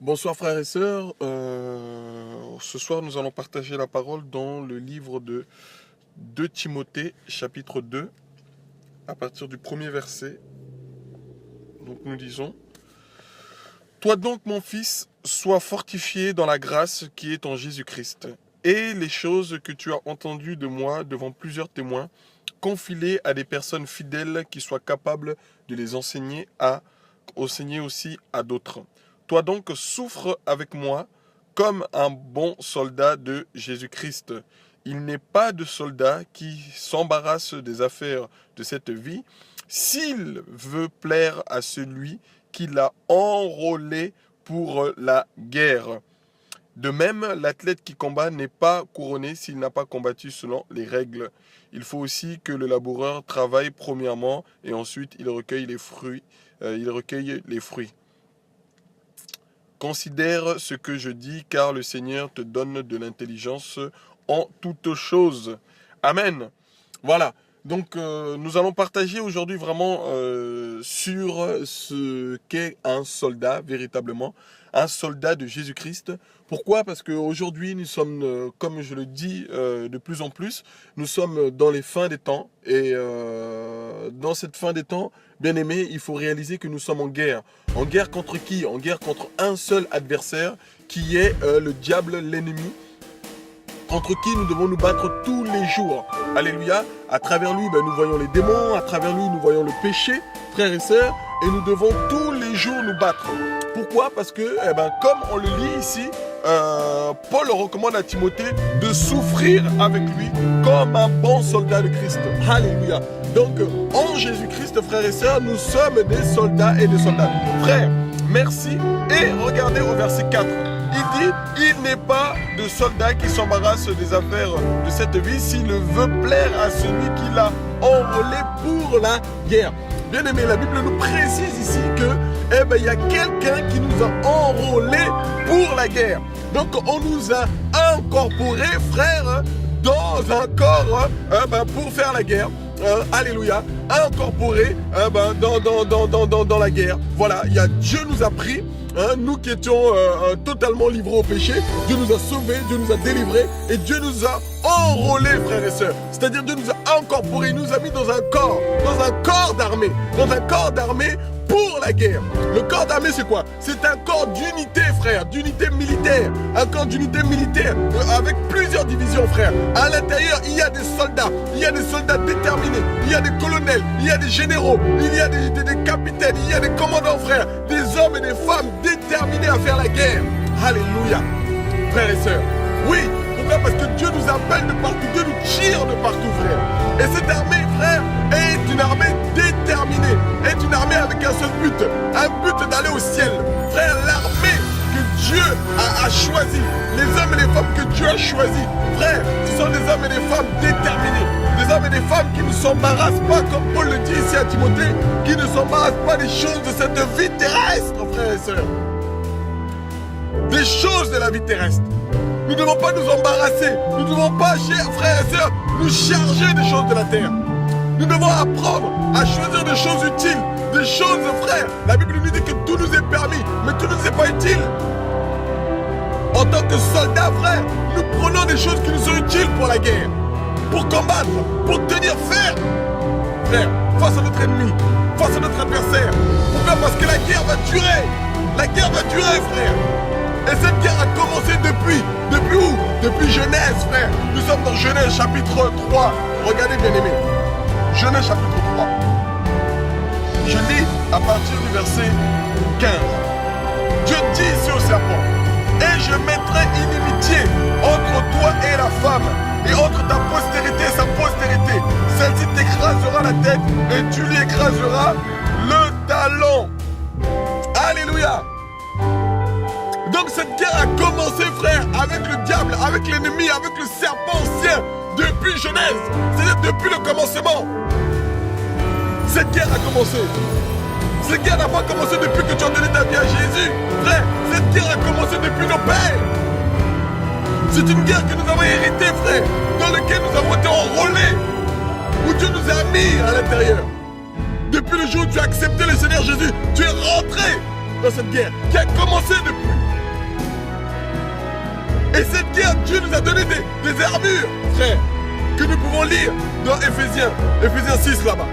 Bonsoir frères et sœurs. Ce soir nous allons partager la parole dans le livre de 2 Timothée chapitre 2 à partir du premier verset. Donc nous disons: Toi donc mon fils, sois fortifié dans la grâce qui est en Jésus-Christ, et les choses que tu as entendues de moi devant plusieurs témoins, confie-les à des personnes fidèles qui soient capables de les enseigner aussi à d'autres. Toi donc souffre avec moi comme un bon soldat de Jésus-Christ. Il n'est pas de soldat qui s'embarrasse des affaires de cette vie s'il veut plaire à celui qui l'a enrôlé pour la guerre. De même, l'athlète qui combat n'est pas couronné s'il n'a pas combattu selon les règles. Il faut aussi que le laboureur travaille premièrement et ensuite il recueille les fruits. Considère ce que je dis, car le Seigneur te donne de l'intelligence en toutes choses. Amen. Voilà. Donc, nous allons partager aujourd'hui vraiment sur ce qu'est un soldat, véritablement. Un soldat de Jésus-Christ. Pourquoi? Parce qu'aujourd'hui, nous sommes, comme je le dis de plus en plus, nous sommes dans les fins des temps. Et dans cette fin des temps, bien aimé, il faut réaliser que nous sommes en guerre. En guerre contre qui? En guerre contre un seul adversaire, qui est le diable, l'ennemi, contre qui nous devons nous battre tous les jours. Alléluia. À travers lui, nous voyons les démons, à travers lui, nous voyons le péché, frères et sœurs, et nous devons tous les jours nous battre. Pourquoi? Parce que, comme on le lit ici, Paul recommande à Timothée de souffrir avec lui comme un bon soldat de Christ. Alléluia. Donc, en Jésus-Christ, frères et sœurs, nous sommes des soldats et des soldats. Frères, merci. Et regardez au verset 4. Il dit, il n'est pas de soldat qui s'embarrasse des affaires de cette vie s'il veut plaire à celui qui l'a enrôlé pour la guerre. Bien aimé, la Bible nous précise ici que, il y a quelqu'un qui nous a enrôlés pour la guerre. Donc, on nous a incorporés, frères, dans un corps pour faire la guerre. Alléluia, incorporés dans la guerre. Voilà, Dieu nous a pris. Nous qui étions totalement livrés au péché, Dieu nous a sauvés, Dieu nous a délivrés et Dieu nous a enrôlés, frères et sœurs. C'est-à-dire Dieu nous a incorporés, il nous a mis dans un corps d'armée pour la guerre. Le corps d'armée, c'est quoi? C'est un corps d'unité, frère, d'unité militaire. Un corps d'unité militaire avec plusieurs divisions, frère. À l'intérieur, il y a des soldats déterminés, il y a des colonels, il y a des généraux, il y a des capitaines, il y a des commandants, frère, des hommes et des femmes déterminés à faire la guerre. Alléluia, frères et sœurs. Oui, pourquoi? Parce que Dieu nous appelle de partout, Dieu nous tire de partout, frère. Et cette armée, frère, est une armée déterminée, est une armée avec un seul but d'aller au ciel. Frère, l'armée que Dieu a choisie, les hommes et les femmes que Dieu a choisis, frère, ce sont des hommes et des femmes déterminés, des hommes et des femmes qui ne s'embarrassent pas, comme Paul le dit ici à Timothée, qui ne s'embarrassent pas des choses de cette vie terrestre, frères et sœurs. Des choses de la vie terrestre. Nous ne devons pas nous embarrasser. Nous ne devons pas, chers frères et sœurs, nous charger des choses de la terre. Nous devons apprendre à choisir des choses utiles, des choses, frères. La Bible nous dit que tout nous est permis, mais tout ne nous est pas utile. En tant que soldats, frères, nous prenons des choses qui nous sont utiles pour la guerre, pour combattre, pour tenir ferme, frère, face à notre ennemi, face à notre adversaire. Pourquoi? Parce que la guerre va durer. La guerre va durer, frère. Et cette guerre a commencé depuis où? Depuis Genèse, frère. Nous sommes dans Genèse chapitre 3. Regardez, bien aimé. Genèse chapitre 3. Je lis à partir du verset 15. Dieu dit ici au serpent: et je mettrai inimitié entre toi et la femme, et entre ta postérité et sa postérité. Celle-ci t'écrasera la tête, et tu lui écraseras le talon. Alléluia. Donc cette guerre a commencé, frère, avec le diable, avec l'ennemi, avec le serpent ancien, depuis Genèse, c'est-à-dire depuis le commencement. Cette guerre a commencé. Cette guerre n'a pas commencé depuis que tu as donné ta vie à Jésus. Frère, cette guerre a commencé depuis nos pères. C'est une guerre que nous avons héritée, frère, dans laquelle nous avons été enrôlés, où Dieu nous a mis à l'intérieur. Depuis le jour où tu as accepté le Seigneur Jésus, tu es rentré dans cette guerre qui a commencé depuis. Et cette guerre, Dieu nous a donné des armures, frère, que nous pouvons lire dans Éphésiens 6 là-bas.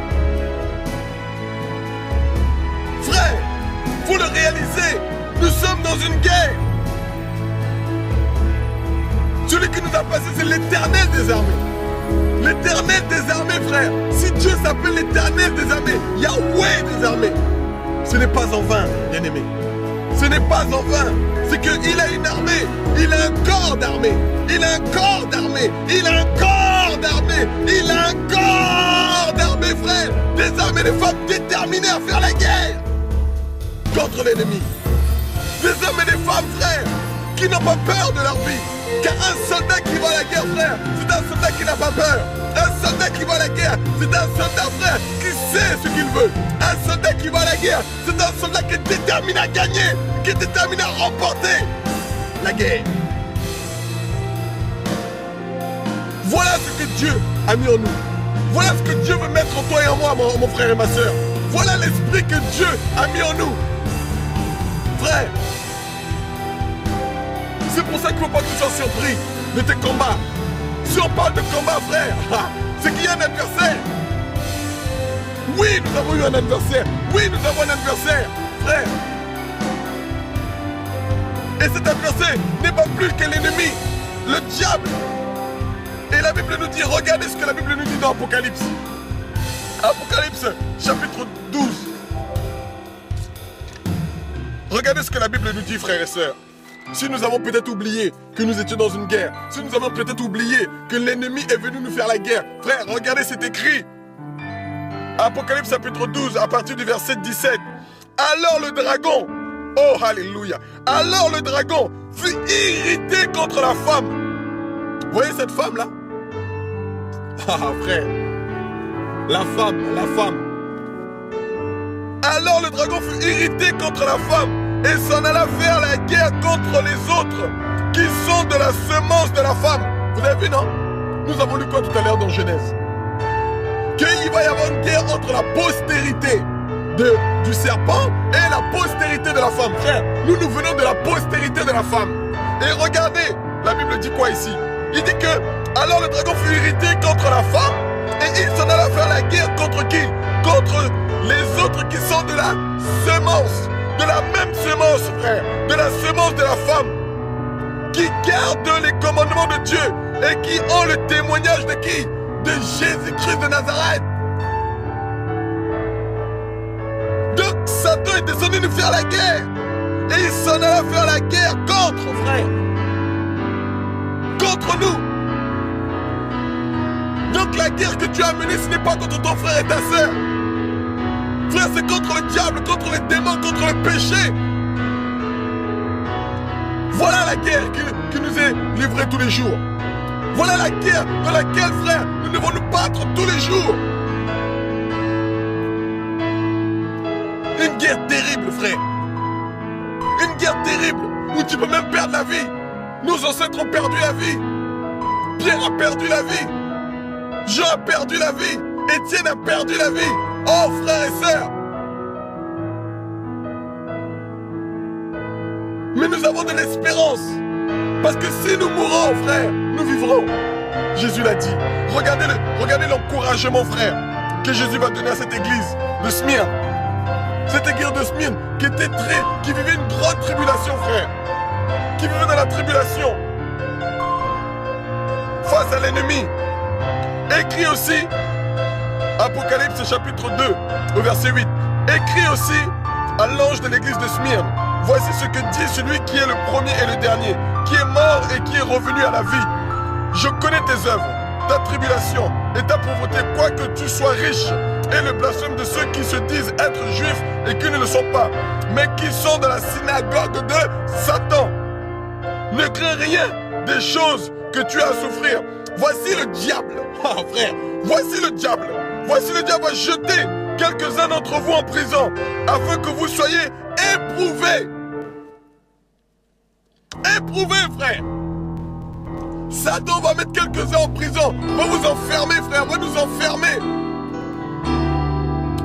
Frère, il faut le réaliser, nous sommes dans une guerre. Celui qui nous a passé, c'est l'Éternel des armées. L'Éternel des armées, frère. Si Dieu s'appelle l'Éternel des armées, Yahweh des armées, ce n'est pas en vain, bien-aimé. Ce n'est pas en vain. C'est qu'il a une armée. Il a un corps d'armée. Il a un corps d'armée. Il a un corps d'armée. Il a un corps d'armée, frère. Des hommes et des femmes déterminés à faire la guerre contre l'ennemi. Des hommes et des femmes, frère, qui n'ont pas peur de leur vie. Car un soldat qui va à la guerre, frère, c'est un soldat qui n'a pas peur. Un soldat qui va à la guerre, c'est un soldat, frère, qui sait ce qu'il veut. Un soldat qui va à la guerre, c'est un soldat qui est déterminé à gagner, qui est déterminé à remporter la guerre. Voilà ce que Dieu a mis en nous. Voilà ce que Dieu veut mettre en toi et en moi, mon frère et ma soeur. Voilà l'esprit que Dieu a mis en nous. Frère, c'est pour ça qu'il ne faut pas que tu sois surpris de tes combats. Si on parle de combat, frère, c'est qu'il y a un adversaire. Oui, nous avons eu un adversaire. Oui, nous avons un adversaire, frère. Et cet adversaire n'est pas plus que l'ennemi, le diable. Et la Bible nous dit, regardez ce que la Bible nous dit dans Apocalypse. Apocalypse, chapitre 12. Regardez ce que la Bible nous dit, frères et sœurs. Si nous avons peut-être oublié que nous étions dans une guerre, si nous avons peut-être oublié que l'ennemi est venu nous faire la guerre, frère, regardez, c'est écrit. Apocalypse chapitre 12, à partir du verset 17. Alors le dragon, oh alléluia, alors le dragon fut irrité contre la femme. Vous voyez cette femme-là? Ah frère, la femme. Alors le dragon fut irrité contre la femme et s'en alla faire la guerre contre les autres qui sont de la semence de la femme. Vous avez vu, non? Nous avons lu quoi tout à l'heure dans Genèse? Qu'il va y avoir une guerre entre la postérité du serpent et la postérité de la femme. Frère, nous venons de la postérité de la femme. Et regardez, la Bible dit quoi ici? Il dit que, alors le dragon fut irrité contre la femme et il s'en alla faire la guerre contre qui? Contre les autres qui sont de la semence. De la même semence, frère, de la semence de la femme, qui gardent les commandements de Dieu et qui ont le témoignage de qui? De Jésus-Christ de Nazareth. Donc Satan est descendu nous faire la guerre et il s'en alla faire la guerre contre, frère, contre nous. Donc la guerre que tu as menée, ce n'est pas contre ton frère et ta sœur. Frère, c'est contre le diable, contre les démons, contre le péché. Voilà la guerre qui nous est livrée tous les jours. Voilà la guerre dans laquelle, frère, nous devons nous battre tous les jours. Une guerre terrible, frère. Une guerre terrible où tu peux même perdre la vie. Nos ancêtres ont perdu la vie. Pierre a perdu la vie. Jean a perdu la vie. Étienne a perdu la vie. Oh frères et sœurs, mais nous avons de l'espérance, parce que si nous mourons, frère, nous vivrons. Jésus l'a dit. Regardez l'encouragement, frère, que Jésus va donner à cette église de Smyrne. Cette église de Smyrne qui vivait une grande tribulation, frère, qui vivait dans la tribulation face à l'ennemi. Écrit aussi Apocalypse chapitre 2 au verset 8. Écrit aussi à l'ange de l'église de Smyrne. Voici ce que dit celui qui est le premier et le dernier, qui est mort et qui est revenu à la vie. Je connais tes œuvres, ta tribulation et ta pauvreté, quoique tu sois riche, et le blasphème de ceux qui se disent être juifs et qui ne le sont pas, mais qui sont dans la synagogue de Satan. Ne crains rien des choses que tu as à souffrir. Voici le diable. Oh frère, voici le diable. Voici le diable va jeter quelques-uns d'entre vous en prison afin que vous soyez éprouvés. Éprouvés, frère. Satan va mettre quelques-uns en prison, va vous enfermer, frère, va nous enfermer.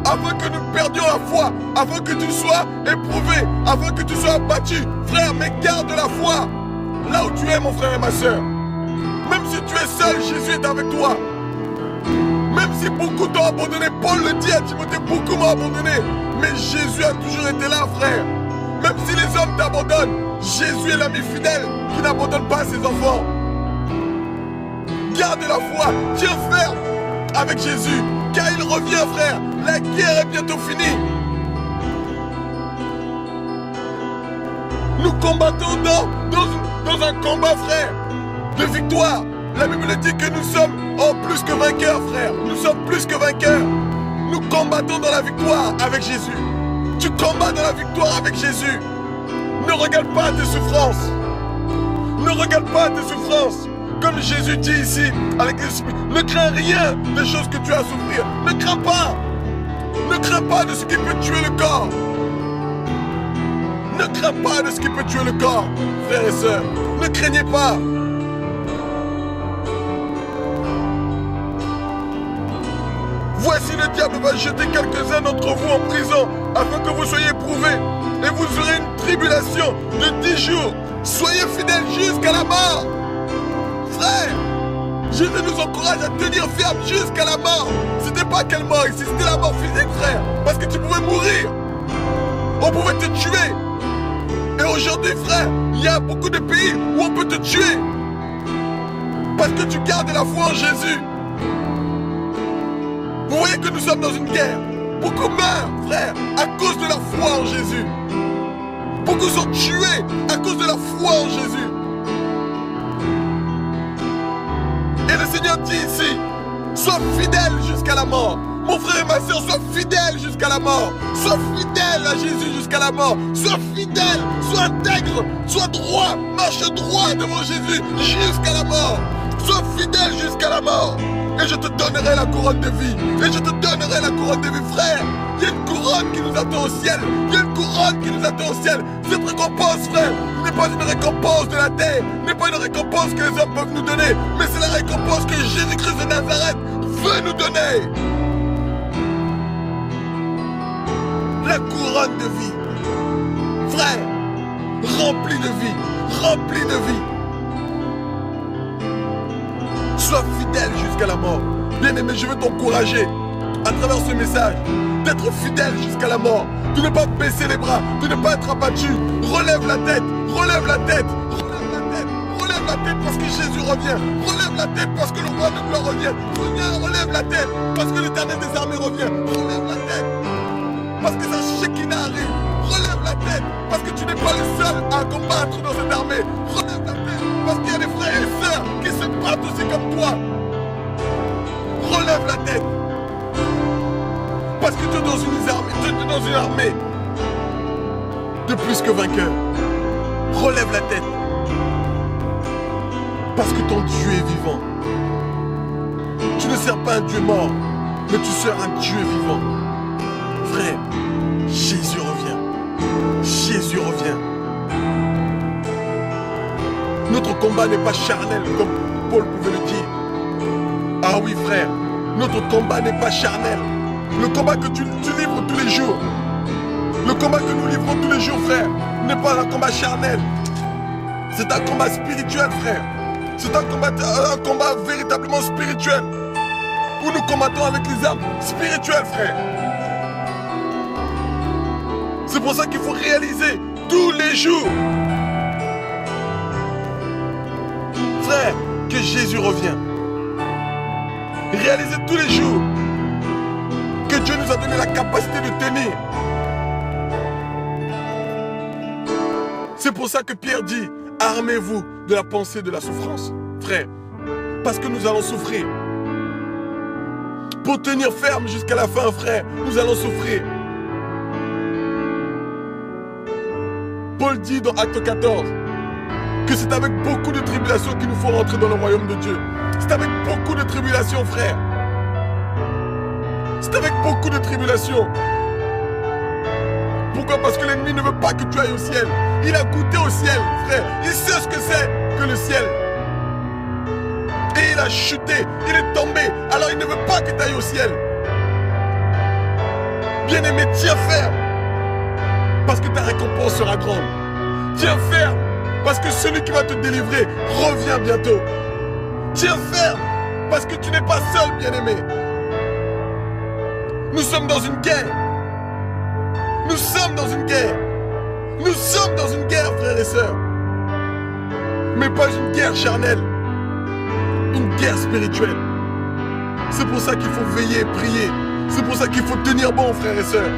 Afin que nous perdions la foi, afin que tu sois éprouvé, afin que tu sois abattu. Frère, mais garde la foi là où tu es, mon frère et ma soeur. Même si tu es seul, Jésus est avec toi. Même si beaucoup t'ont abandonné, Paul le dit à Timothée, beaucoup m'ont abandonné. Mais Jésus a toujours été là, frère. Même si les hommes t'abandonnent, Jésus est l'ami fidèle qui n'abandonne pas ses enfants. Garde la foi, tiens ferme avec Jésus, car il revient, frère. La guerre est bientôt finie. Nous combattons dans un combat, frère, de victoire. La Bible dit que nous sommes plus que vainqueurs, frère. Nous sommes plus que vainqueurs. Nous combattons dans la victoire avec Jésus. Tu combats dans la victoire avec Jésus. Ne regarde pas tes souffrances. Ne regarde pas tes souffrances. Comme Jésus dit ici à l'Église, ne crains rien des choses que tu as à souffrir. Ne crains pas. Ne crains pas de ce qui peut tuer le corps. Ne crains pas de ce qui peut tuer le corps, frères et sœurs. Ne craignez pas. Voici le diable va jeter quelques-uns d'entre vous en prison afin que vous soyez éprouvés et vous aurez une tribulation de 10 jours. Soyez fidèles jusqu'à la mort. Frère, Jésus nous encourage à tenir ferme jusqu'à la mort. C'était pas quelle mort ici, c'était la mort physique, frère. Parce que tu pouvais mourir. On pouvait te tuer. Et aujourd'hui, frère, il y a beaucoup de pays où on peut te tuer. Parce que tu gardes la foi en Jésus. Vous voyez que nous sommes dans une guerre. Beaucoup meurent, frère, à cause de la foi en Jésus. Beaucoup sont tués à cause de la foi en Jésus. Et le Seigneur dit ici, sois fidèle jusqu'à la mort. Mon frère et ma soeur, sois fidèle jusqu'à la mort. Sois fidèle à Jésus jusqu'à la mort. Sois fidèle, sois intègre, sois droit, marche droit devant Jésus jusqu'à la mort. Sois fidèle jusqu'à la mort. Et je te donnerai la couronne de vie. Et je te donnerai la couronne de vie, frère. Il y a une couronne qui nous attend au ciel. Il y a une couronne qui nous attend au ciel. Cette récompense, frère, n'est pas une récompense de la terre. N'est pas une récompense que les hommes peuvent nous donner. Mais c'est la récompense que Jésus-Christ de Nazareth veut nous donner. La couronne de vie. Frère, rempli de vie. Rempli de vie. Sois fidèle jusqu'à la mort. Bien-aimé, je veux t'encourager à travers ce message d'être fidèle jusqu'à la mort, de ne pas baisser les bras, de ne pas être abattu. Relève la tête, relève la tête, relève la tête, relève la tête parce que Jésus revient. Relève la tête parce que le roi de gloire revient. Relève la tête parce que l'Éternel des armées revient. Relève la tête parce que sa Shekinah arrive. Relève la tête parce que tu n'es pas le seul à combattre dans cette armée. Relève la tête parce qu'il y a des frères et sœurs qui se battent aussi comme toi. Relève la tête. Parce que tu es dans une armée de plus que vainqueurs. Relève la tête. Parce que ton Dieu est vivant. Tu ne sers pas un Dieu mort, mais tu sers un Dieu vivant. Frère, Jésus revient. Jésus revient. Notre combat n'est pas charnel, comme Paul pouvait le dire. Ah oui, frère, notre combat n'est pas charnel. Le combat que tu livres tous les jours, le combat que nous livrons tous les jours, frère, n'est pas un combat charnel. C'est un combat spirituel, frère. C'est un combat véritablement spirituel. Où nous combattons avec les armes spirituelles, frère. C'est pour ça qu'il faut réaliser tous les jours, frère, que Jésus revient. Réaliser tous les jours que Dieu nous a donné la capacité de tenir. C'est pour ça que Pierre dit, armez-vous de la pensée de la souffrance, frère, parce que nous allons souffrir. Pour tenir ferme jusqu'à la fin, frère, nous allons souffrir. Paul dit dans Acte 14 que c'est avec beaucoup de tribulations qu'il nous faut rentrer dans le royaume de Dieu. C'est avec beaucoup de tribulations, frère. C'est avec beaucoup de tribulations. Pourquoi? Parce que l'ennemi ne veut pas que tu ailles au ciel. Il a goûté au ciel, frère. Il sait ce que c'est que le ciel. Et il a chuté, il est tombé. Alors il ne veut pas que tu ailles au ciel. Bien-aimé, tiens ferme. Parce que ta récompense sera grande. Tiens ferme. Parce que celui qui va te délivrer revient bientôt. Tiens ferme. Parce que tu n'es pas seul, bien-aimé. Nous sommes dans une guerre. Nous sommes dans une guerre. Nous sommes dans une guerre, frères et sœurs. Mais pas une guerre charnelle. Une guerre spirituelle. C'est pour ça qu'il faut veiller et prier. C'est pour ça qu'il faut tenir bon, frères et sœurs.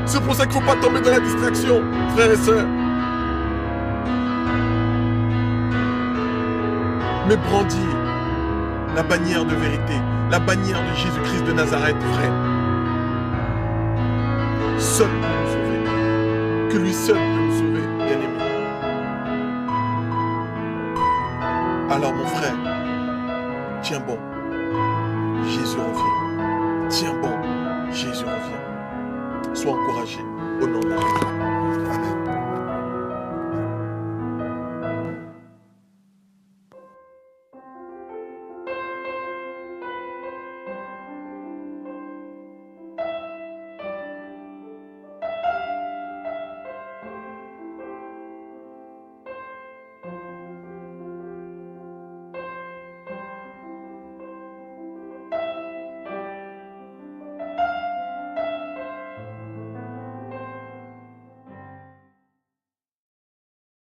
C'est pour ça qu'il ne faut pas tomber dans la distraction, frères et sœurs. Mais brandir la bannière de vérité, la bannière de Jésus-Christ de Nazareth, frère. Seul peut nous sauver. Que lui seul peut nous sauver, bien-aimé. Alors mon frère, tiens bon. Jésus revient. Tiens bon. Jésus revient. Sois encouragé au nom de Jésus.